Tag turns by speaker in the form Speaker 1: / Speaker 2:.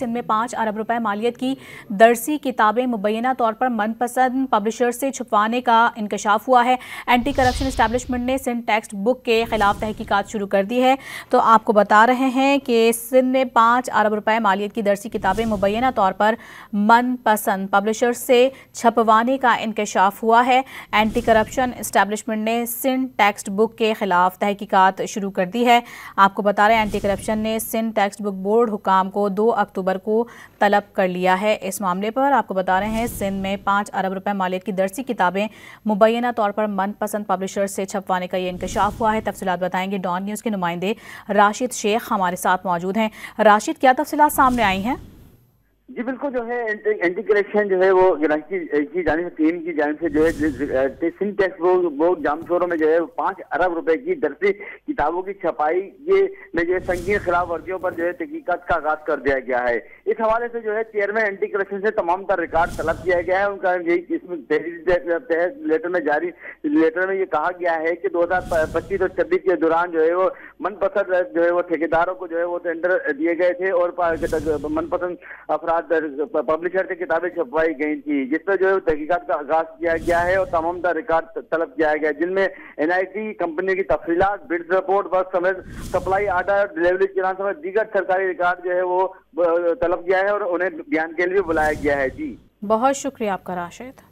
Speaker 1: इनमें 5 अरब रुपए मालियत की दरसी किताबें मुबैना तौर पर मनपसंद पब्लिशर से छपवाने का इंकशाफ हुआ है। एंटी करप्शन एस्टैब्लिशमेंट ने सिंध टेक्स्ट बुक के खिलाफ तहकीकात शुरू कर दी है। तो आपको बता रहे हैं कि सिंध में 5 अरब रुपए मालियत की दरसी किताबें मुबैना तौर पर मनपसंद पब्लिशर से छपवाने का इंकशाफ हुआ है। एंटी करप्शन एस्टैब्लिशमेंट ने सिंध टेक्स्ट बुक के खिलाफ तहकीकात शुरू कर दी है। आपको बता रहे हैं एंटी करप्शन ने सिंध टेक्स्ट बुक बोर्ड हुकाम को 2 अक्टूबर को तलब कर लिया है। इस मामले पर आपको बता रहे हैं सिंध में 5 अरब रुपए मालियत की दरसी किताबें मुबैना तौर पर मनपसंद पब्लिशर से छपवाने का ये इंकशाफ हुआ है। तफसीलात बताएंगे डॉन न्यूज़ के नुमाइंदे राशिद शेख हमारे साथ मौजूद हैं। राशिद, क्या तफसीलात सामने आई हैं?
Speaker 2: जी बिल्कुल, जो है एंटी करप्शन जो है वो की जानिब से टीम की जानिब से जो है सिंध टेक्स्ट बोर्ड जामशोरों में जो है 5 अरब रुपए की दरसी किताबों की छपाई में जो है संगीन खिलाफ वर्जियों पर जो है तहकीकात का आगाज कर दिया गया है। इस हवाले से जो है चेयरमैन एंटी करप्शन से तमाम तर रिकॉर्ड तलब किया गया है। उनका इसमें लेटर में जारी लेटर में ये कहा गया है कि 2025 और 26 के दौरान जो है वो मनपसंद जो है वो ठेकेदारों को जो है वो टेंडर दिए गए थे और मनपसंद अफराद पब्लिशर से किताबें छपवाई गई थी, जिस पर जो है तहकीकात का आगाज किया गया है और तमाम रिकॉर्ड तलब किया गया है, जिनमें NIT कंपनी की तफसीलात, बिड्स रिपोर्ट, वर्क समेत सप्लाई आर्डर, डिलीवरी चलान समेत दीगर सरकारी रिकॉर्ड जो है वो तलब किया है और उन्हें बयान के लिए बुलाया गया है। जी
Speaker 1: बहुत शुक्रिया आपका राशिद।